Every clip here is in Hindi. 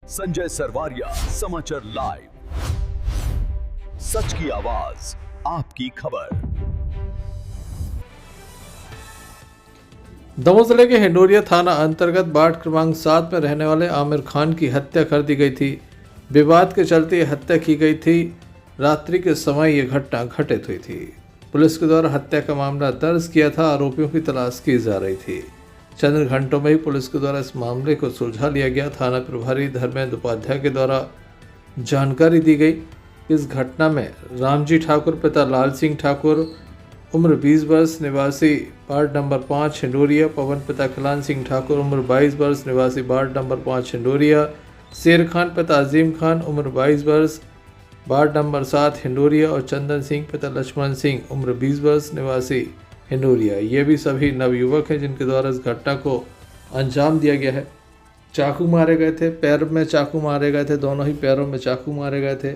संजय सरवारिया, समाचार लाइव, सच की आवाज, आपकी खबर। दमोह जिले के हिंडोरिया थाना अंतर्गत वार्ड क्रमांक 7 में रहने वाले आमिर खान की हत्या कर दी गई थी। विवाद के चलते यह हत्या की गई थी। रात्रि के समय यह घटना घटित हुई थी। पुलिस के द्वारा हत्या का मामला दर्ज किया था। आरोपियों की तलाश की जा रही थी। चंद घंटों में ही पुलिस के द्वारा इस मामले को सुलझा लिया गया। थाना प्रभारी धर्मेंद्र उपाध्याय के द्वारा जानकारी दी गई। इस घटना में रामजी ठाकुर पिता लाल सिंह ठाकुर उम्र 20 वर्ष निवासी वार्ड नंबर 5 हिंडोरिया, पवन पिता खिलान सिंह ठाकुर उम्र 22 वर्ष निवासी वार्ड नंबर 5 हिंडोरिया, शेर खान पिता अजीम खान उम्र 22 वर्ष वार्ड नंबर 7 हिंडोरिया और चंदन सिंह पिता लक्ष्मण सिंह उम्र 20 वर्ष निवासी हिंडोरिया। ये भी सभी नवयुवक हैं जिनके द्वारा इस घटना को अंजाम दिया गया है। चाकू मारे गए थे, पैर में चाकू मारे गए थे, दोनों ही पैरों में चाकू मारे गए थे,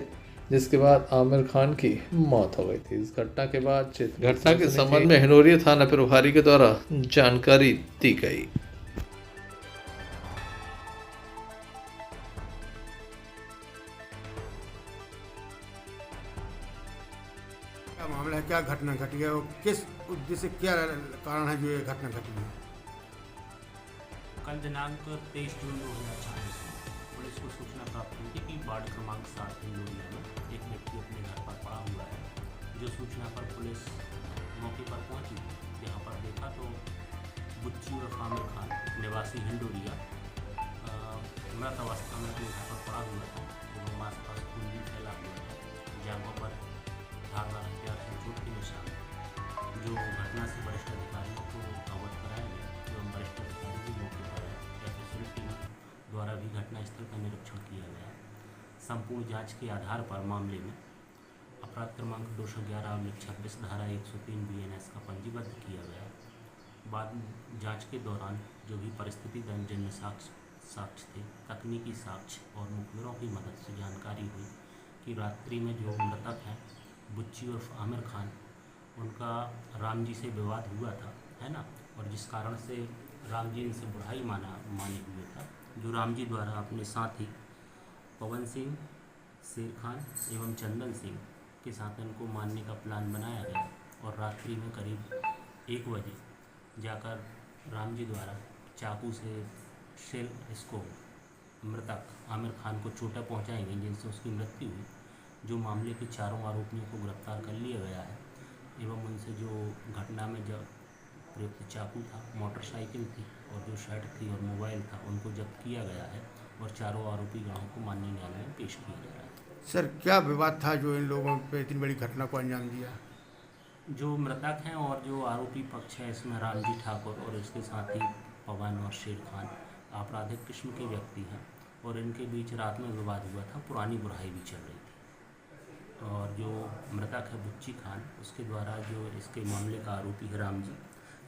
जिसके बाद आमिर खान की मौत हो गई थी। इस घटना के बाद घटना के संबंध में हिंडोरिया थाना प्रभारी के द्वारा जानकारी दी गई। क्या मामला है, क्या घटना घटी है और किस उद्देश्य क्या कारण है जो ये घटना घटी है? कल दिनांक 23 जून 2024 पुलिस को सूचना प्राप्त हुई थी कि वार्ड क्रमांक 7 हिंडोरिया में एक व्यक्ति अपने घर पर पड़ा हुआ है। जो सूचना पर पुलिस मौके पर पहुंची, यहाँ पर देखा तो बुच्ची और आमिर खान निवासी हिंडोरिया मृत अवस्था में अपने घर पर पड़ा हुआ था एवं आसपास खून भी फैला हुआ था। जांघों पर धारदार हथियार से चोट के निशान जो घटना से वरिष्ठ अधिकारियों को अवगत कराया गया एवं वरिष्ठ अधिकारी भी मौके पर आए। एफएसएल टीम द्वारा भी घटनास्थल का निरीक्षण किया गया। संपूर्ण जांच के आधार पर मामले में अपराध क्रमांक 211/26 धारा 103 BNS का पंजीबद्ध किया गया। बाद जांच के दौरान जो भी परिस्थिति जन्य साक्ष्य थे, तकनीकी साक्ष्य और मुखबिरों की मदद से जानकारी हुई कि रात्रि में जो मृतक हैं बुच्ची और आमिर खान, उनका राम जी से विवाद हुआ था, है ना, और जिस कारण से राम जी इनसे बुराई माने हुए था। जो राम जी द्वारा अपने साथी पवन सिंह, शेर खान एवं चंदन सिंह के साथ इनको मारने का प्लान बनाया गया और रात्रि में करीब 1 बजे जाकर राम जी द्वारा चाकू से इसको मृतक आमिर खान को चोटें पहुंचाई गई, जिनसे उसकी मृत्यु हुई। जो मामले के चारों आरोपियों को गिरफ्तार कर लिया गया है एवं उनसे जो घटना में जब प्रयुक्त चाकू था, मोटरसाइकिल थी और जो शर्ट थी और मोबाइल था, उनको जब्त किया गया है और चारों आरोपी गणों को माननीय न्यायालय में पेश किया जा रहा है। सर, क्या विवाद था जो इन लोगों पे इतनी बड़ी घटना को अंजाम दिया? जो मृतक हैं और जो आरोपी पक्ष है, इसमें रामजी ठाकुर और इसके साथी पवन और शेर खान आपराधिक किस्म के व्यक्ति हैं और इनके बीच रात में विवाद हुआ था, पुरानी बुराई भी चल रही थी। और जो मृतक है बुच्ची खान, उसके द्वारा जो इसके मामले का आरोपी है राम जी,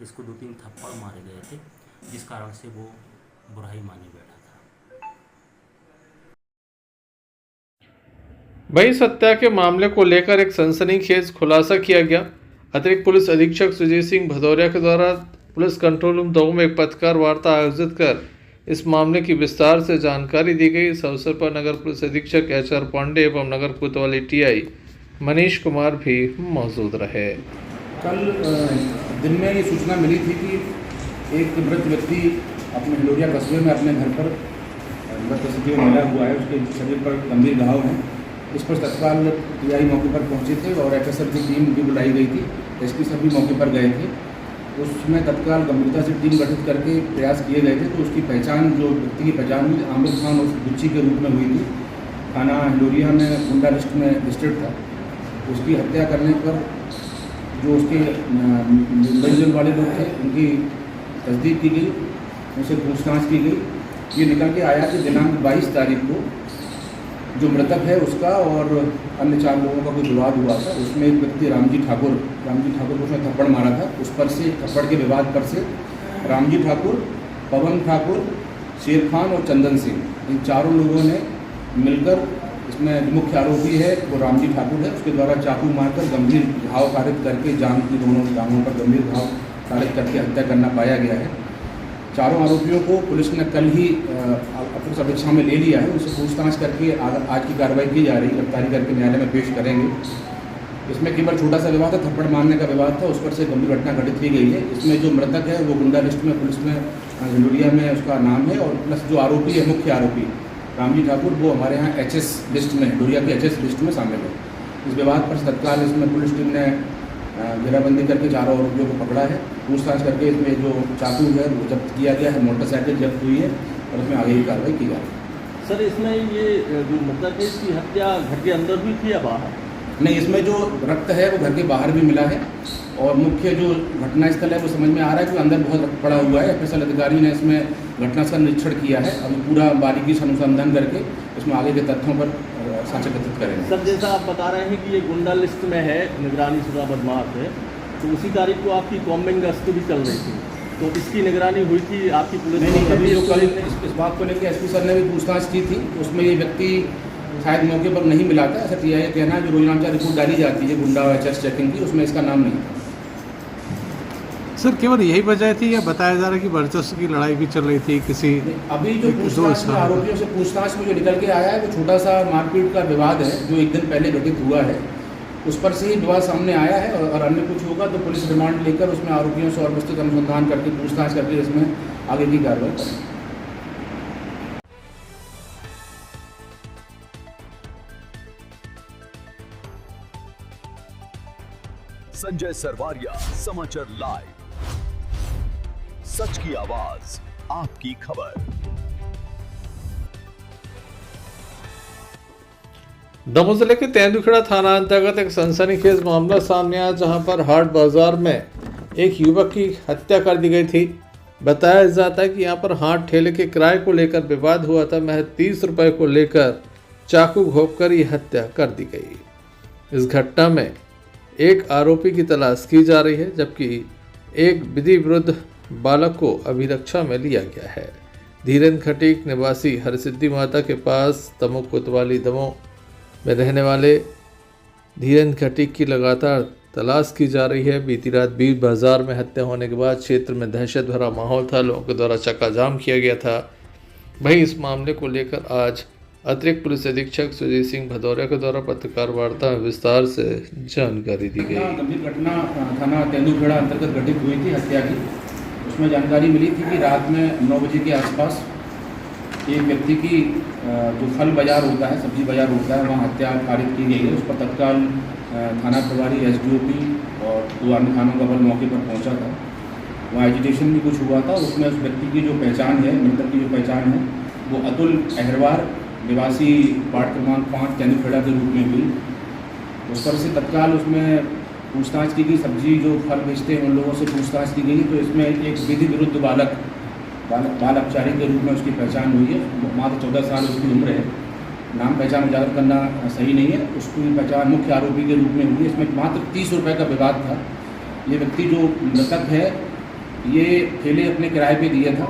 इसको 2-3 थप्पड़ मारे गए थे, जिस कारण से वो बुराई माने बैठा था। वहीं इस हत्या के मामले को लेकर एक सनसनीखेज खुलासा किया गया। अतिरिक्त पुलिस अधीक्षक सुजीत सिंह भदौरिया के द्वारा पुलिस कंट्रोल रूम 2 में एक पत्रकार वार्ता आयोजित कर इस मामले की विस्तार से जानकारी दी गई। इस अवसर पर नगर पुलिस अधीक्षक HR पांडे एवं नगर कोतवाली TI मनीष कुमार भी मौजूद रहे। कल दिन में ये सूचना मिली थी कि एक मृत व्यक्ति अपने हिंडोरिया कस्बे में अपने घर पर मृत स्थिति में मिला हुआ है, उसके शरीर पर गंभीर घाव हैं। इस पर तत्काल TI मौके पर पहुंचे थे और FSL की टीम भी बुलाई गई थी। SP सभी मौके पर गए थे। उसमें तत्काल गंभीरता से टीम गठित करके प्रयास किए गए थे। तो उसकी पहचान, जो व्यक्ति की पहचान हुई, आमिर खान और बुच्ची के रूप में हुई थी। थाना हिंडोरिया में गुंडा लिस्ट में लिस्टेड था। उसकी हत्या करने पर जो उसके मिलजुल वाले लोग थे, उनकी तस्दीक की गई, उनसे पूछताछ की गई। ये निकल के आया कि दिनांक 22 तारीख को जो मृतक है उसका और अन्य 4 लोगों का कोई विवाद हुआ था। उसमें एक व्यक्ति रामजी ठाकुर को उसने थप्पड़ मारा था। उस पर से थप्पड़ के विवाद पर से रामजी ठाकुर, पवन ठाकुर, शेर खान और चंदन सिंह, इन चारों लोगों ने मिलकर, इसमें मुख्य आरोपी है वो रामजी ठाकुर है, उसके द्वारा चाकू मारकर गंभीर घाव कारित करके जांघ की दोनों जांघों पर गंभीर घाव कारित करके हत्या करना पाया गया है। चारों आरोपियों को पुलिस ने कल ही पुलिस अपेक्षा में ले लिया है, उनसे पूछताछ करके आज की कार्रवाई की जा रही है, गिरफ्तारी करके न्यायालय में पेश करेंगे। इसमें केवल छोटा सा विवाद था, थप्पड़ मारने का विवाद था, उस पर से गंभीर घटना घटित की गई है। इसमें जो मृतक है वो गुंडा लिस्ट में पुलिस में हिलोरिया में उसका नाम है, और प्लस जो आरोपी है, मुख्य आरोपी रामजी ठाकुर, वो हमारे यहाँ HS लिस्ट में, हिलोरिया की HS लिस्ट में शामिल है। इस विवाद पर तत्काल इसमें पुलिस टीम ने घेराबंदी करके 4 आरोपियों को पकड़ा है। पूछताछ करके इसमें जो चाकू है वो जब्त किया गया है, मोटरसाइकिल जब्त हुई है और उसमें आगे की कार्रवाई की जा रही है। सर, इसमें ये जो मृतक है इसकी हत्या घर के अंदर हुई थी या बाहर? नहीं, इसमें जो रक्त है वो घर के बाहर भी मिला है, और मुख्य जो घटनास्थल है वो समझ में आ रहा है कि अंदर बहुत रक्त पड़ा हुआ है। FSL अधिकारी ने इसमें घटनास्थल निरीक्षण किया है, अभी पूरा बारीकी से अनुसंधान करके इसमें आगे के तथ्यों पर साक्ष्य एकत्रित करेंगे। सर, जैसा आप बता रहे हैं कि ये गुंडा लिस्ट में है, निगरानी शुदा बदमाश है, तो उसी तारीख को आपकी कॉम्बिंग गश्त भी चल रही थी, तो इसकी निगरानी हुई थी आपकी पुलिस? नहीं, अभी जो कल इस बात को लेकर SP सर ने भी पूछताछ की थी, उसमें ये व्यक्ति शायद मौके पर नहीं मिला था, ऐसा TI कहना है। जो रोजनामा रिपोर्ट डाली जाती है गुंडा HS चेकिंग की, उसमें इसका नाम नहीं था। सर, केवल यही वजह थी या बताया जा रहा है कि वर्चस्व की लड़ाई भी चल रही थी किसी? अभी जो पूछताछ में आरोपियों से पूछताछ में जो निकल के आया है वो छोटा सा मारपीट का विवाद है जो एक दिन पहले घटित हुआ है, उस पर से ही विवाद सामने आया है। और अन्य कुछ होगा तो पुलिस रिमांड लेकर उसमें आरोपियों से और विस्तृत अनुसंधान करके पूछताछ करके इसमें आगे की कार्रवाई करेंगे। संजय सरवारिया, समाचार लाइव, सच की आवाज, आपकी खबर। दमोह जिले के तेंदुखेड़ा थाना अंतर्गत एक सनसनीखेज मामला सामने आया, जहां पर हाट बाजार में एक युवक की हत्या कर दी गई थी। बताया जाता है कि यहां पर हाट ठेले के किराए को लेकर विवाद हुआ था। महज 30 रुपए को लेकर चाकू घोंपकर ये हत्या कर दी गई। इस घटना में एक आरोपी की तलाश की जा रही है, जबकि एक विधि विरुद्ध बालक को अभिरक्षा में लिया गया है। धीरेन्द्र खटीक निवासी हरसिद्धि माता के पास दमोह कोतवाली दमोह में रहने वाले धीरेन्द्र खटीक की लगातार तलाश की जा रही है। बीती रात बीर बाजार में हत्या होने के बाद क्षेत्र में दहशत भरा माहौल था, लोगों के द्वारा चक्का जाम किया गया था। वहीं इस मामले को लेकर आज अतिरिक्त पुलिस अधीक्षक सुजीत सिंह भदौरिया के द्वारा पत्रकार वार्ता में विस्तार से जानकारी दी गई। गंभीर घटना थाना तेंदुखेड़ा अंतर्गत घटित हुई थी हत्या की। उसमें जानकारी मिली थी कि रात में 9 बजे के आसपास एक व्यक्ति की जो फल बाजार होता है, सब्जी बाजार होता है, वहाँ हत्या कारित की गई है। उस पर तत्काल थाना प्रभारी SDOP और 2 अन्य थानों का बल मौके पर पहुँचा था। वहाँ एजिटेशन भी कुछ हुआ था। उसमें उस व्यक्ति की जो पहचान है, मृतक की जो पहचान है, वो अतुल अहरवार निवासी वार्ड क्रमांक 5 तेंदुखेड़ा के रूप में हुई। उस पर से तत्काल उसमें पूछताछ की गई। सब्जी जो फल बेचते हैं उन लोगों से पूछताछ की गई, तो इसमें एक विधि विरुद्ध बाल अपचारी के रूप में उसकी पहचान हुई है। मात्र 14 साल उसकी उम्र है। नाम पहचान उजागर करना सही नहीं है। उसकी पहचान मुख्य आरोपी के रूप में हुई है। इसमें मात्र 30 रुपये का विवाद था। ये व्यक्ति जो मृतक है, ये ठेले अपने किराए पे दिया था।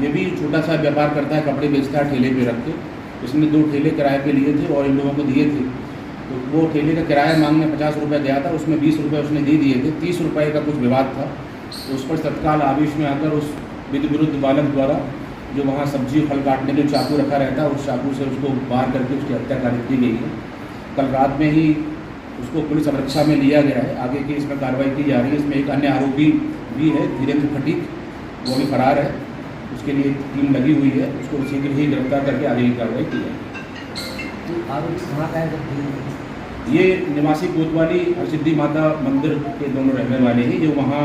ये भी छोटा सा व्यापार करता है, कपड़े बेचता है ठेले पे रख के। इसने 2 ठेले किराए पे लिए थे और इन लोगों को दिए थे। तो वो ठेले का किराया मांगने 50 रुपये गया था, उसमें 20 रुपये उसने दे दिए थे। 30 रुपये का कुछ विवाद था, तो उस पर तत्काल आवेश में आकर उस विधि विरुद्ध बालक द्वारा जो वहाँ सब्जी फल काटने के चाकू रखा रहता है, उस चाकू से उसको वार करके उसकी हत्या कारित की गई है। कल रात में ही उसको पुलिस अपेक्षा में लिया गया है। आगे की इसमें कार्रवाई की जा रही है। इसमें एक अन्य आरोपी भी है, धीरेन्द्र खटीक, वो भी फरार है। उसके लिए टीम लगी हुई है। उसको शीघ्र ही गिरफ्तार करके आगे की कार्रवाई की जाए। ये निवासी कोतवाली हरसिद्धि माता मंदिर के दोनों रहने वाले हैं, जो वहाँ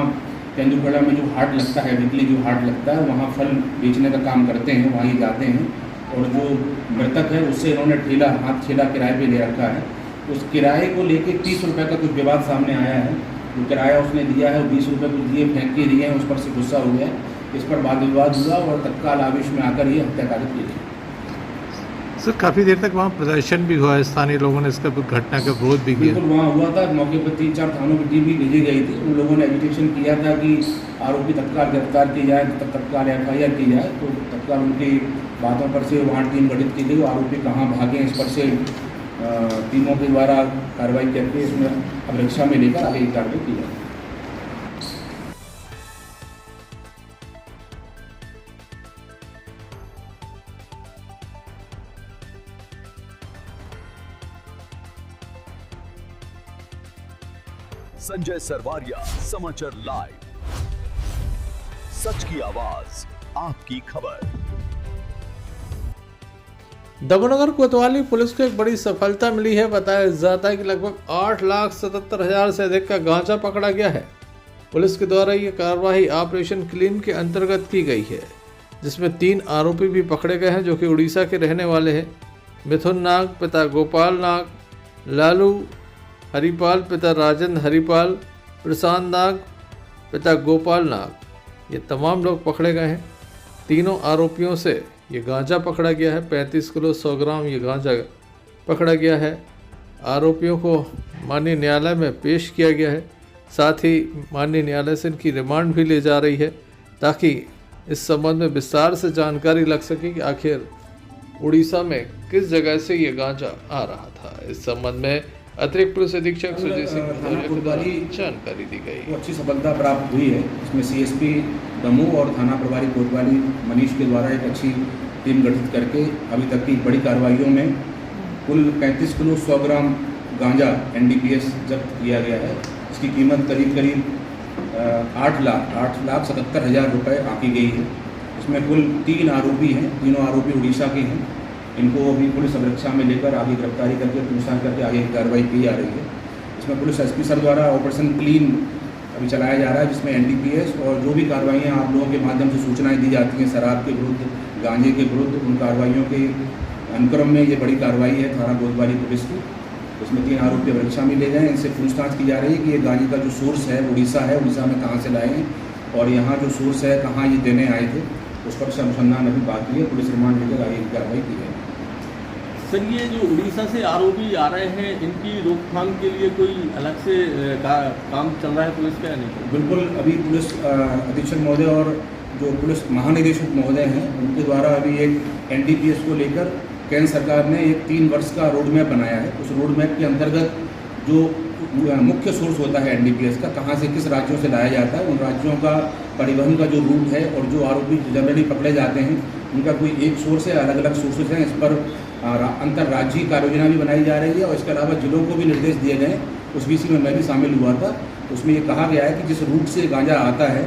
तेंदुखेड़ा में जो हाट लगता है, वीकली जो हाट लगता है, वहाँ फल बेचने का काम करते हैं, वहीं जाते हैं। और जो मृतक है उससे इन्होंने हाथ ठेला किराए पे ले रखा है। उस किराए को लेके 30 रुपये का कुछ विवाद सामने आया है। जो किराया उसने दिया है, 20 रुपये कुछ दिए, फेंक के दिए हैं, उस पर से गुस्सा हो गया। इस पर वाद विवाद हुआ और तत्काल आवेश में आकर ये हत्या कारित की गई। सर, काफ़ी देर तक वहाँ प्रदर्शन भी हुआ है, स्थानीय लोगों ने इसका घटना का विरोध भी किया। बिल्कुल, वहाँ हुआ था। मौके पर 3-4 थानों की टीम भी भेजी गई थी। उन लोगों ने एजिटेशन किया था कि आरोपी तत्काल गिरफ्तार की जाए, तत्काल FIR की जाए। तो तत्काल उनकी बातों पर से वहाँ टीम गठित की गई। आरोपी कहाँ भागे, इस पर से टीमों के द्वारा कार्रवाई करके इसमें अपेक्षा में लेकर आगे की कार्रवाई की जाए। संजय सरवारिया, समाचार लाइव। सच की आवाज, आपकी खबर। दमनगर कोतवाली पुलिस को एक बड़ी सफलता मिली है। बताया जाता है कि लगभग 8,77,000 से अधिक का गांजा पकड़ा गया है। पुलिस के द्वारा ये कार्रवाई ऑपरेशन क्लीन के अंतर्गत की गई है, जिसमें 3 आरोपी भी पकड़े गए हैं जो कि उड़ीसा के रहने वाले हैं। मिथुन नाग पिता गोपाल नाग, लालू हरिपाल पिता राजेंद्र हरिपाल, प्रशांत नाग पिता गोपाल नाग, ये तमाम लोग पकड़े गए हैं। तीनों आरोपियों से ये गांजा पकड़ा गया है। 35 किलो 100 ग्राम ये गांजा पकड़ा गया है। आरोपियों को माननीय न्यायालय में पेश किया गया है। साथ ही माननीय न्यायालय से इनकी रिमांड भी ले जा रही है, ताकि इस संबंध में विस्तार से जानकारी लग सके कि आखिर उड़ीसा में किस जगह से ये गांजा आ रहा था। इस संबंध में अतिरिक्त पुलिस अधीक्षक सुजीत सिंह भदौरिया के द्वारा जानकारी दी गई। वो अच्छी सफलता प्राप्त हुई है। इसमें सीएसपी दमोह और थाना प्रभारी कोतवाली मनीष के द्वारा एक अच्छी टीम गठित करके अभी तक की बड़ी कार्रवाइयों में कुल 35 किलो 100 ग्राम गांजा एनडीपीएस जब्त किया गया है। इसकी कीमत करीब 8,77,000 रुपये आंकी गई है। इसमें कुल 3 आरोपी हैं। तीनों आरोपी उड़ीसा के हैं। इनको अभी पुलिस अभिरक्षा में लेकर आगे गिरफ्तारी करके पूछताछ करके आगे की कार्रवाई की जा रही है। इसमें पुलिस एसपी सर द्वारा ऑपरेशन क्लीन अभी चलाया जा रहा है, जिसमें एनडीपीएस और जो भी कार्रवाइयाँ आप लोगों के माध्यम से सूचनाएं दी जाती हैं शराब के विरुद्ध, गांजे के विरुद्ध, उन कार्रवाइयों के अनुक्रम में ये बड़ी कार्रवाई है थाना कोतवाली पुलिस की। उसमें 3 आरोपी अभिरक्षा में ले गए हैं। इनसे पूछताछ की जा रही है कि ये गांजे का जो सोर्स है उड़ीसा है, उड़ीसा में कहाँ से लाए हैं और यहाँ जो सोर्स है कहाँ ये देने आए थे, उस पर से अनुसंधान अभी बाकी है। पुलिस रिमांड लेकर आगे की कार्रवाई की है। सर, ये जो उड़ीसा से आरोपी आ रहे हैं, इनकी रोकथाम के लिए कोई अलग से काम चल रहा है पुलिस का या नहीं? बिल्कुल, अभी पुलिस अधीक्षक महोदय और जो पुलिस महानिदेशक महोदय हैं उनके द्वारा अभी एक एनडीपीएस को लेकर केंद्र सरकार ने एक 3 वर्ष का रोड मैप बनाया है। उस रोड मैप के अंतर्गत जो मुख्य सोर्स होता है एनडीपीएस का, कहाँ से किस राज्यों से लाया जाता है, उन राज्यों का परिवहन का जो रूट है और जो आरोपी जनरली पकड़े जाते हैं उनका कोई एक सोर्स है, अलग अलग सोर्सेज हैं। इस पर अंतर्राज्यीय कार्य योजना भी बनाई जा रही है और इसके अलावा जिलों को भी निर्देश दिए गए। उस विषय में मैं भी शामिल हुआ था। उसमें ये कहा गया है कि जिस रूट से गांजा आता है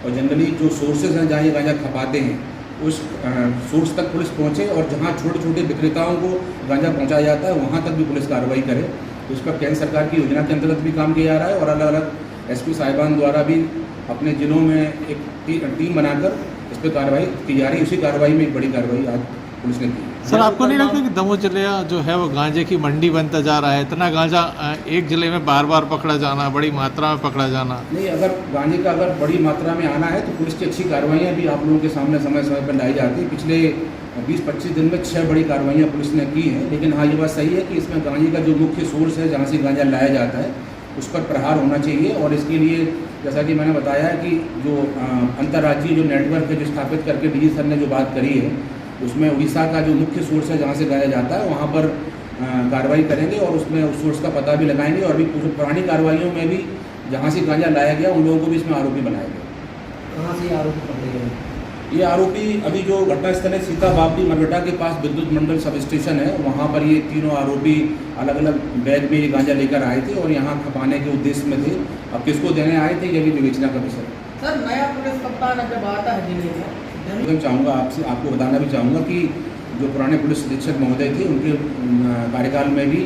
और जनरली जो सोर्सेज हैं जहाँ ये गांजा खपाते हैं, उस सोर्स तक पुलिस पहुँचे और जहाँ छोटे छोटे विक्रेताओं को गांजा पहुँचाया जाता है वहाँ तक भी पुलिस कार्रवाई करे। तो इस पर केंद्र सरकार की योजना के अंतर्गत भी काम किया जा रहा है और अलग अलग एसपी साहिबान द्वारा भी अपने जिलों में एक टीम बनाकर इस पर कार्रवाई की जा रही है। उसी कार्रवाई में एक बड़ी कार्रवाई आज पुलिस ने की। सर, आपको नहीं लगता कि दमोह जिला जो है वो गांजे की मंडी बनता जा रहा है? इतना गांजा एक जिले में बार बार पकड़ा जाना, बड़ी मात्रा में पकड़ा जाना। नहीं, अगर गांजे का अगर बड़ी मात्रा में आना है तो पुलिस की अच्छी कार्रवाइयाँ भी आप लोगों के सामने समय समय पर लाई जाती है। पिछले 20-25 दिन में 6 बड़ी कार्रवाइयाँ पुलिस ने की हैं। लेकिन हाँ, ये बात सही है कि इसमें गांजे का जो मुख्य सोर्स है जहाँ से गांजा लाया जाता है उस पर प्रहार होना चाहिए। और इसके लिए जैसा कि मैंने बताया है कि जो अंतर्राज्यीय जो नेटवर्क है जो स्थापित करके डीजी सर ने जो बात करी है, उसमें उड़ीसा का जो मुख्य सोर्स है जहाँ से गाया जाता है वहाँ पर कार्रवाई करेंगे और उसमें उस सोर्स का पता भी लगाएंगे। और भी पुरानी कार्रवाइयों में भी जहाँ से गांजा लाया गया उन लोगों को भी इसमें आरोपी बनाया गया। कहाँ से आरोपी पकड़े गए? ये आरोपी अभी जो घटनास्थल है सीता बाबरी मरघटा के पास विद्युत मंडल सब स्टेशन है, वहाँ पर ये तीनों आरोपी अलग अलग बैग में ये गांजा लेकर आए थे और यहाँ खपाने के उद्देश्य में थे। अब किसको देने आए थे ये भी विवेचना का विषय। सर, नया पुलिस कप्तान जब आता है जिले में, मैं चाहूँगा आपको बताना भी चाहूँगा कि जो पुराने पुलिस अधीक्षक महोदय थे उनके कार्यकाल में भी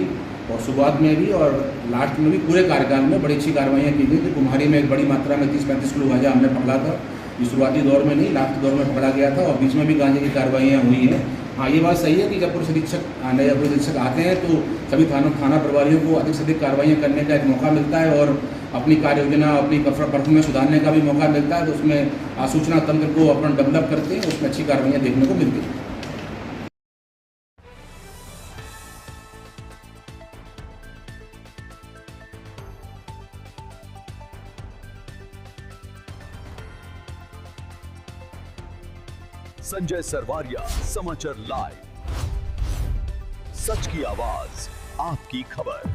और शुरुआत में भी और लास्ट में भी पूरे कार्यकाल में बड़ी अच्छी कार्रवाइयाँ की गई थी। कुम्हारी में एक बड़ी मात्रा में 30-35 किलो गांजा हमने पकड़ा था। ये शुरुआती दौर में नहीं, लास्ट दौर में पकड़ा गया था और बीच में भी गांजे की कार्रवाइयाँ हुई हैं। हाँ, ये बात सही है कि जब पुलिस अधीक्षक आते हैं तो सभी थाना प्रभारियों को अधिक से अधिक कार्रवाइयाँ करने का एक मौका मिलता है और अपनी कार्य योजना, अपनी परफॉर्मेंस सुधारने का भी मौका मिलता है। तो उसमें सूचना तंत्र को अपना डेवलप करते हैं, उसमें अच्छी कार्रवाइयाँ देखने को मिलती हैं। संजय सरवारिया, समाचार लाइव। सच की आवाज, आपकी खबर।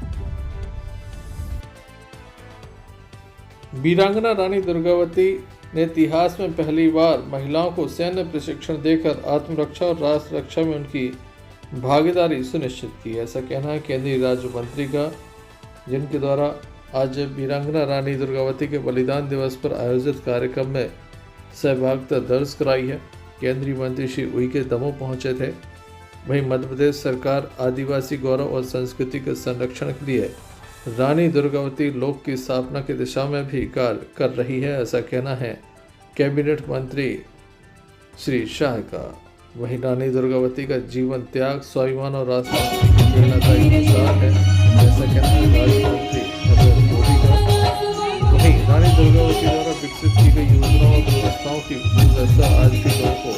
वीरांगना रानी दुर्गावती ने इतिहास में पहली बार महिलाओं को सैन्य प्रशिक्षण देकर आत्मरक्षा और राष्ट्र रक्षा में उनकी भागीदारी सुनिश्चित की। ऐसा कहना है केंद्रीय राज्य मंत्री का, जिनके द्वारा आज वीरांगना रानी दुर्गावती के बलिदान दिवस पर आयोजित कार्यक्रम में सहभागिता दर्ज कराई है। केंद्रीय मंत्री श्री उइके दमोह पहुंचे थे। वहीं मध्य प्रदेश सरकार आदिवासी गौरव और संस्कृति के संरक्षण के लिए रानी दुर्गावती लोक की स्थापना की दिशा में भी कार्य कर रही है, ऐसा कहना है कैबिनेट मंत्री श्री शाह का। वहीं रानी दुर्गावती का जीवन त्याग, स्वाभिमान और राष्ट्रभक्ति की प्रेरणादायी मिसाल है, ऐसा कहना है राज्य मंत्री नरेंद्र मोदी का। वहीं रानी दुर्गावती द्वारा विकसित की गई योजनाओं और व्यवस्थाओं की व्यवस्था आज भी लोगों को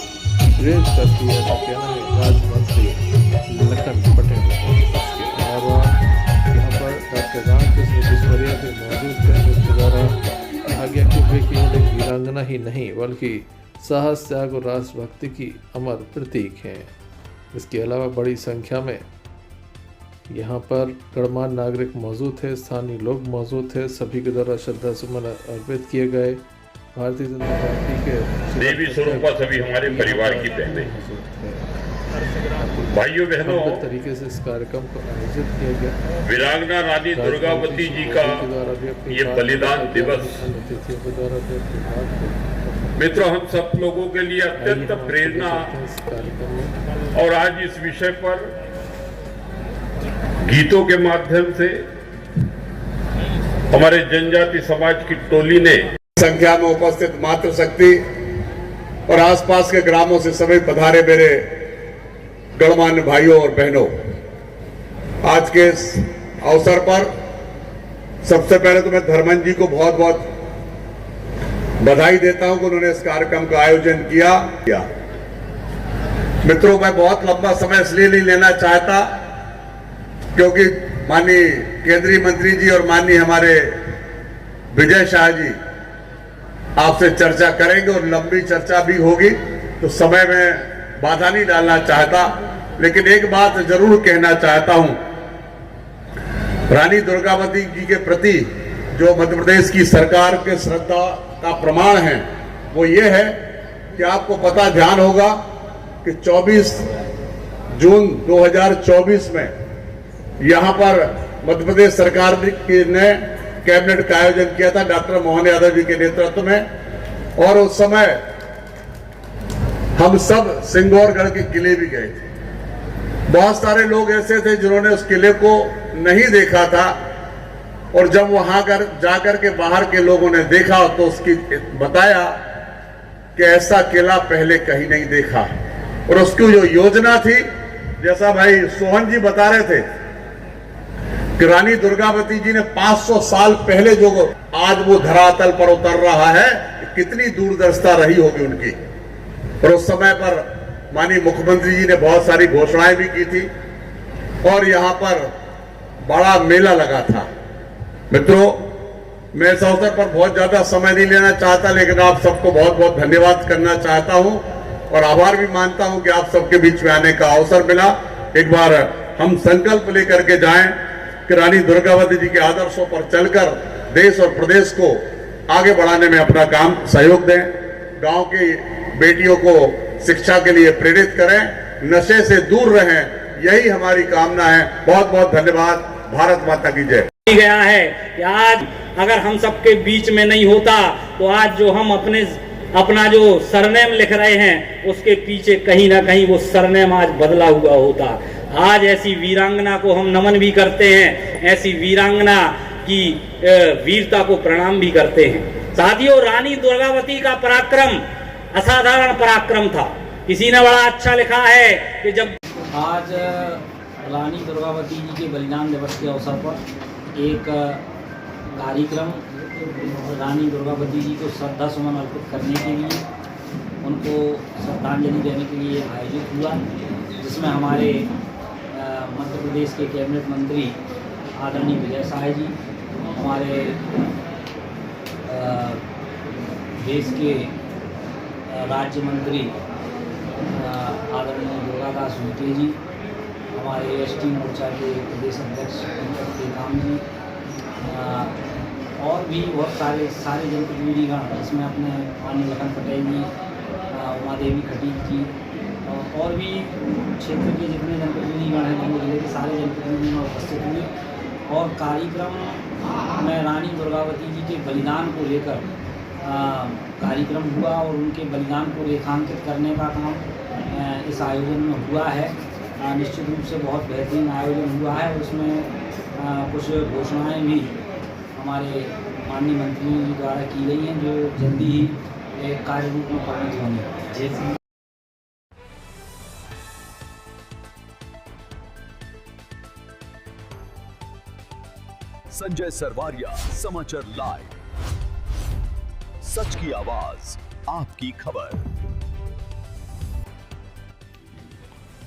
प्रेरित करती है, ऐसा कहना है राज्य मंत्री लखन पटेल का। इसके अलावा यहाँ पर डॉक्टर रामकृष्ण किशोरिया भी मौजूद थे, जिनके द्वारा कहा गया कि वे केवल एक वीरांगना ही नहीं बल्कि साहस, त्याग और राष्ट्रभक्ति की अमर प्रतीक हैं। इसके अलावा बड़ी संख्या में यहाँ पर गणमान्य नागरिक मौजूद थे, स्थानीय लोग मौजूद थे। सभी के द्वारा श्रद्धा सुमन अर्पित किए गए। भारतीय जनता पार्टी के देवी स्वरूपा सभी हमारे परिवार की बहनें, भाइयों बहनों, तरीके से इस कार्यक्रम को आयोजित किया गया। वीरांगना रानी दुर्गावती जी का ये बलिदान दिवस मित्रों हम सब लोगों के लिए अत्यंत प्रेरणा, और आज इस विषय पर गीतों के माध्यम से हमारे जनजाति समाज की टोली ने संख्या में उपस्थित मातृशक्ति और आसपास के ग्रामों से सभी पधारे मेरे गणमान्य भाइयों और बहनों, आज के इस अवसर पर सबसे पहले तो मैं धर्मन जी को बहुत बहुत बधाई देता हूं कि उन्होंने इस कार्यक्रम का आयोजन किया। मित्रों, मैं बहुत लंबा समय इसलिए नहीं लेना चाहता क्योंकि माननीय केंद्रीय मंत्री जी और माननीय हमारे विजय शाह जी आपसे चर्चा करेंगे और लंबी चर्चा भी होगी, तो समय में बाधा नहीं डालना चाहता। लेकिन एक बात जरूर कहना चाहता हूं, रानी दुर्गावती जी के प्रति जो मध्य प्रदेश की सरकार के श्रद्धा का प्रमाण है वो ये है कि आपको पता ध्यान होगा कि 24 जून 2024 में यहां पर मध्य प्रदेश सरकार ने कैबिनेट का आयोजन किया था डॉक्टर मोहन यादव जी के नेतृत्व में, और उस समय हम सब सिंगौरगढ़ के किले भी गए थे। बहुत सारे लोग ऐसे थे जिन्होंने उस किले को नहीं देखा था, और जब वहां जाकर के बाहर के लोगों ने देखा तो उसकी बताया कि ऐसा किला पहले कहीं नहीं देखा। और उसकी जो योजना थी, जैसा भाई सोहन जी बता रहे थे कि रानी दुर्गावती जी ने 500 साल पहले जो आज वो धरातल पर उतर रहा है, कितनी दूरदर्शिता रही होगी उनकी। और उस समय पर माननीय मुख्यमंत्री जी ने बहुत सारी घोषणाएं भी की थी और यहां पर बड़ा मेला लगा था। मित्रों, मैं इस अवसर पर बहुत ज्यादा समय नहीं लेना चाहता, लेकिन आप सबको बहुत बहुत धन्यवाद करना चाहता हूं और आभार भी मानता हूं कि आप सबके बीच में आने का अवसर मिला। एक बार हम संकल्प लेकर के जाएं कि रानी दुर्गावती जी के आदर्शों पर चलकर देश और प्रदेश को आगे बढ़ाने में अपना काम सहयोग दें, गांव की बेटियों को शिक्षा के लिए प्रेरित करें, नशे से दूर रहें, यही हमारी कामना है। बहुत बहुत धन्यवाद। भारत माता की जय। गया है कि आज अगर हम सबके बीच में नहीं होता तो आज जो हम अपना जो सरनेम लिख रहे हैं उसके पीछे कहीं ना कहीं वो सरनेम आज बदला हुआ होता। आज ऐसी वीरांगना को हम नमन भी करते हैं, ऐसी वीरांगना की वीरता को प्रणाम भी करते हैं। साथियों, रानी दुर्गावती का पराक्रम असाधारण पराक्रम था। किसी ने बड़ा अच्छा लिखा है कि जब आज रानी दुर्गावती जी के बलिदान दिवस के अवसर पर एक कार्यक्रम रानी दुर्गावती जी को श्रद्धा सुमन अर्पित करने के लिए, उनको श्रद्धांजलि देने के लिए आयोजित हुआ, जिसमें हमारे मध्य प्रदेश के कैबिनेट मंत्री आदरणीय विजय शाह जी, हमारे देश के राज्य मंत्री आदरणीय दुर्गादास उइके जी, हमारे एसटी मोर्चा के प्रदेश अध्यक्ष टेकाम जी, और भी बहुत सारे जनप्रतिनिधिगण, इसमें अपने माननीय लखन पटेल जी, उमा देवी खटीक जी, और भी क्षेत्र के जितने जनप्रतिनिधिगण हैं, जम्मू जिले के सारे जनप्रतिनिधिगण उपस्थित हुए। और कार्यक्रम में रानी दुर्गावती जी के बलिदान को लेकर कार्यक्रम हुआ और उनके बलिदान को रेखांकित करने का काम इस आयोजन में हुआ है। निश्चित रूप से बहुत बेहतरीन आयोजन हुआ है। उसमें कुछ घोषणाएं भी हमारे माननीय मंत्री जी द्वारा की गई हैं जो जल्दी ही एक कार्य रूप में परिणत होंगे। संजय सरवारिया, समाचार लाइव, सच की आवाज, आपकी खबर।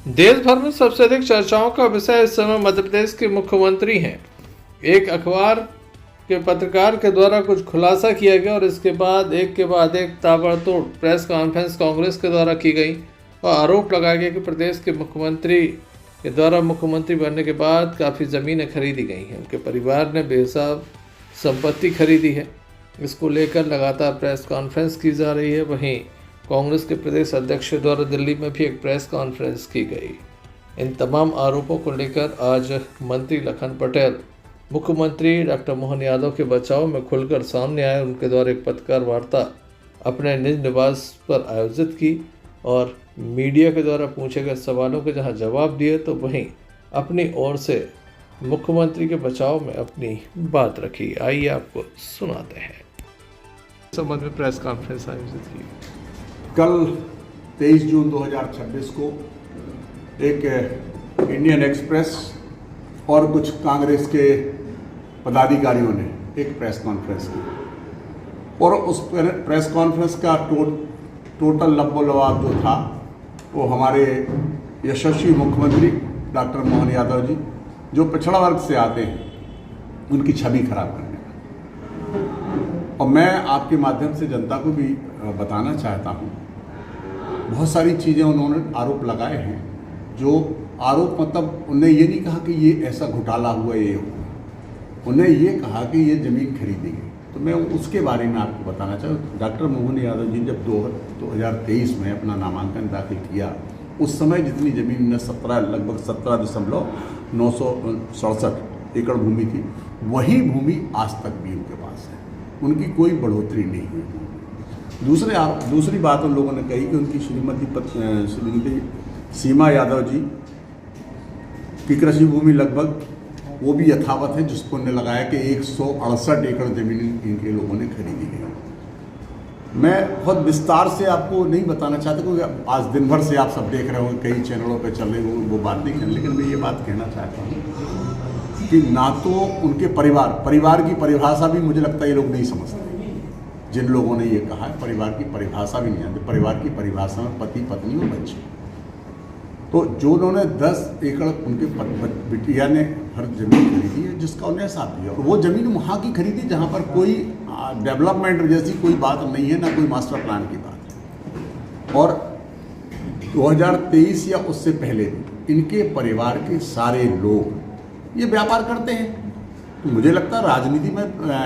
देश भर में सबसे अधिक चर्चाओं का विषय इस समय मध्य प्रदेश के मुख्यमंत्री हैं। एक अखबार के पत्रकार के द्वारा कुछ खुलासा किया गया और इसके बाद एक ताबड़तोड़ प्रेस कॉन्फ्रेंस कांग्रेस के द्वारा की गई और आरोप लगाया गया कि प्रदेश के मुख्यमंत्री के द्वारा मुख्यमंत्री बनने के बाद काफ़ी ज़मीनें खरीदी गई हैं, उनके परिवार ने बेहिसाब संपत्ति खरीदी है। इसको लेकर लगातार प्रेस कॉन्फ्रेंस की जा रही है। वहीं कांग्रेस के प्रदेश अध्यक्ष द्वारा दिल्ली में भी एक प्रेस कॉन्फ्रेंस की गई। इन तमाम आरोपों को लेकर आज मंत्री लखन पटेल मुख्यमंत्री डॉक्टर मोहन यादव के बचाव में खुलकर सामने आए। उनके द्वारा एक पत्रकार वार्ता अपने निज निवास पर आयोजित की और मीडिया के द्वारा पूछे गए सवालों के जहां जवाब दिए तो वहीं अपनी ओर से मुख्यमंत्री के बचाव में अपनी बात रखी। आइए आपको सुनाते हैं। संबंध में प्रेस कॉन्फ्रेंस आयोजित की। कल 23 जून 2026 को एक इंडियन एक्सप्रेस और कुछ कांग्रेस के पदाधिकारियों ने एक प्रेस कॉन्फ्रेंस की और उस प्रेस कॉन्फ्रेंस का टोटल लब्बो-लबाब जो था वो हमारे यशस्वी मुख्यमंत्री डॉक्टर मोहन यादव जी जो पिछड़ा वर्ग से आते हैं उनकी छवि खराब करने का। और मैं आपके माध्यम से जनता को भी बताना चाहता हूँ, बहुत सारी चीज़ें उन्होंने आरोप लगाए हैं जो आरोप मतलब उन्हें ये नहीं कहा कि ये ऐसा घोटाला हुआ ये हुआ, उन्हें ये कहा कि ये ज़मीन खरीदी गई। तो मैं उसके बारे में आपको बताना चाहूँ। डॉक्टर मोहन यादव जी जब 2023 में अपना नामांकन दाखिल किया उस समय जितनी ज़मीन ने लगभग 17.967 एकड़ भूमि थी, वही भूमि आज तक भी उनके पास है, उनकी कोई बढ़ोतरी नहीं हुई। दूसरी बात उन लोगों ने कही कि उनकी श्रीमती सीमा यादव जी की कृषि भूमि लगभग वो भी यथावत है, जिसको उन्होंने लगाया कि 168 एकड़ ज़मीन इनके लोगों ने खरीदी गई। मैं बहुत विस्तार से आपको नहीं बताना चाहता क्योंकि आज दिन भर से आप सब देख रहे होंगे, कई चैनलों पे चल रहे होंगे, वो बात नहीं करनी, लेकिन मैं ये बात कहना चाहता हूँ कि ना तो उनके परिवार की परिभाषा भी मुझे लगता है ये लोग नहीं समझते। जिन लोगों ने ये कहा है परिवार की परिभाषा भी नहीं जानते। परिवार की परिभाषा में पति पत्नी और बच्चे। तो जो उन्होंने 10 एकड़ उनके बिटिया ने हर जमीन खरीदी है जिसका उन्हें हिसाब दिया, और वो ज़मीन वहाँ की खरीदी जहाँ पर कोई डेवलपमेंट जैसी कोई बात नहीं है, ना कोई मास्टर प्लान की बात है। और 2023 या उससे पहले भी इनके परिवार के सारे लोग ये व्यापार करते हैं। तो मुझे लगता है राजनीति में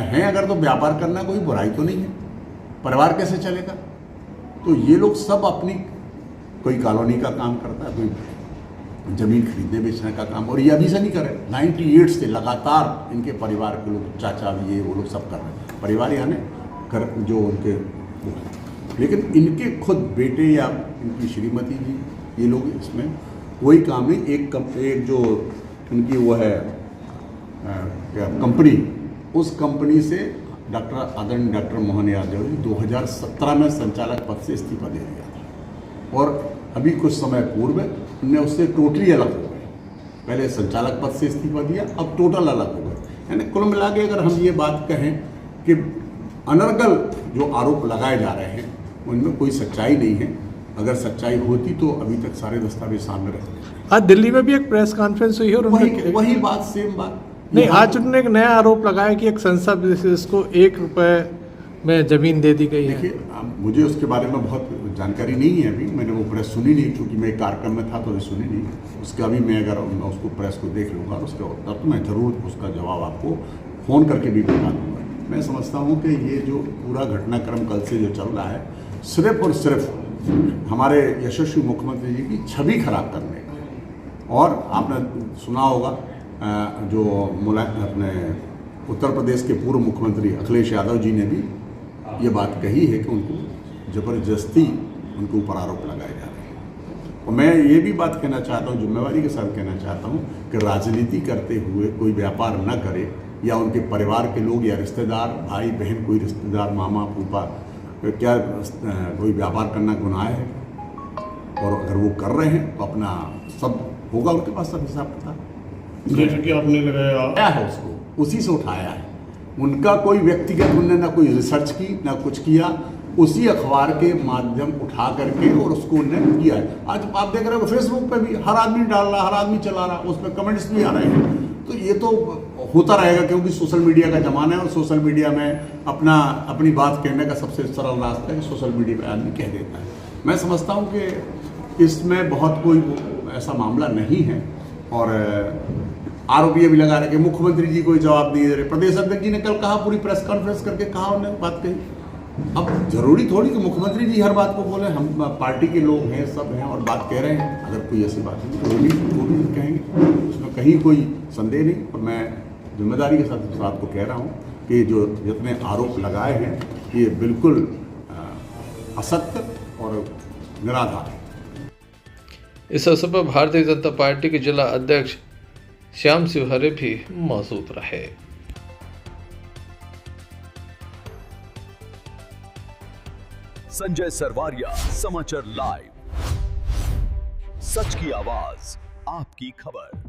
हैं अगर तो व्यापार करना कोई बुराई तो नहीं है, परिवार कैसे चलेगा। तो ये लोग सब अपनी, कोई कॉलोनी का काम करता है, कोई ज़मीन खरीदने बेचने का काम, और ये अभी से नहीं कर रहे, 98 से लगातार इनके परिवार के लोग, चाचा भी ये वो लोग सब कर रहे हैं, परिवार यानी कर जो उनके। लेकिन इनके खुद बेटे या इनकी श्रीमती जी ये लोग इसमें कोई काम नहीं। एक जो उनकी वो है कंपनी, उस कंपनी से आदरणीय डॉक्टर मोहन यादव जी 2017 में संचालक पद से इस्तीफा दे दिया था, और अभी कुछ समय पूर्व उनने उससे टोटली अलग हो गए। पहले संचालक पद से इस्तीफा दिया, अब टोटल अलग हो गए। यानी कुल मिला के अगर हम ये बात कहें कि अनर्गल जो आरोप लगाए जा रहे हैं उनमें कोई सच्चाई नहीं है। अगर सच्चाई होती तो अभी तक सारे दस्तावेज सामने रहते। आज दिल्ली में भी एक प्रेस कॉन्फ्रेंस हुई और वही बात, सेम बात नहीं। आज उन्होंने एक नया आरोप लगाया कि एक संस्था को 1 रुपए में ज़मीन दे दी गई है। देखिए, मुझे उसके बारे में बहुत जानकारी नहीं है, अभी मैंने वो प्रेस सुनी नहीं, क्योंकि मैं एक कार्यक्रम में था तो सुनी नहीं। उसका भी मैं अगर उसको प्रेस को देख लूँगा उसके उत्तर तो मैं ज़रूर उसका जवाब आपको फ़ोन करके भी बता दूँगा। मैं समझता हूँ कि ये जो पूरा घटनाक्रम कल से जो चल रहा है सिर्फ और सिर्फ हमारे यशस्वी मुख्यमंत्री जी की छवि खराब करने का। और आपने सुना होगा जो अपने उत्तर प्रदेश के पूर्व मुख्यमंत्री अखिलेश यादव जी ने भी ये बात कही है कि उनको ज़बरदस्ती उनके ऊपर आरोप लगाए जा रहे हैं। और मैं ये भी बात कहना चाहता हूँ, जिम्मेवारी के साथ कहना चाहता हूँ कि राजनीति करते हुए कोई व्यापार न करे, या उनके परिवार के लोग या रिश्तेदार, भाई बहन, कोई रिश्तेदार, मामा फूफा, क्या कोई व्यापार करना गुनाह है? और अगर वो कर रहे हैं तो अपना सब होगा उनके पास सब हिसाब किताब। जैसे कि आपने लगाया है उसको, उसी से उठाया है। उनका कोई व्यक्तिगत, उनने ना कोई रिसर्च की ना कुछ किया, उसी अखबार के माध्यम उठा करके और उसको उन्होंने किया है। आज आप देख रहे हो फेसबुक पे भी हर आदमी डाल रहा, हर आदमी चला रहा, उस पर कमेंट्स भी आ रहे हैं। तो ये तो होता रहेगा, क्योंकि सोशल मीडिया का ज़माना है और सोशल मीडिया में अपनी बात कहने का सबसे सरल रास्ता है कि सोशल मीडिया पे आदमी कह देता है। मैं समझता हूँ कि इसमें बहुत कोई ऐसा मामला नहीं है। और आरोप ये भी लगा रहे कि मुख्यमंत्री जी कोई जवाब नहीं दे रहे। प्रदेश अध्यक्ष जी ने कल कहा, पूरी प्रेस कॉन्फ्रेंस करके कहा, उन्होंने बात कही। अब जरूरी थोड़ी कि मुख्यमंत्री जी हर बात को बोले, हम पार्टी के लोग हैं, सब हैं और बात कह रहे हैं। अगर कोई ऐसी बात है तो वो भी कहेंगे, उसमें कहीं कोई संदेह नहीं। और मैं जिम्मेदारी के साथ इस बात को कह रहा हूँ कि जो जितने आरोप लगाए हैं ये बिल्कुल असत्य और निराधार है। इस अवसर पर भारतीय जनता पार्टी के जिला अध्यक्ष श्याम शिवहरे भी मौजूद रहे। संजय सरवारिया, समाचार लाइव, सच की आवाज, आपकी खबर।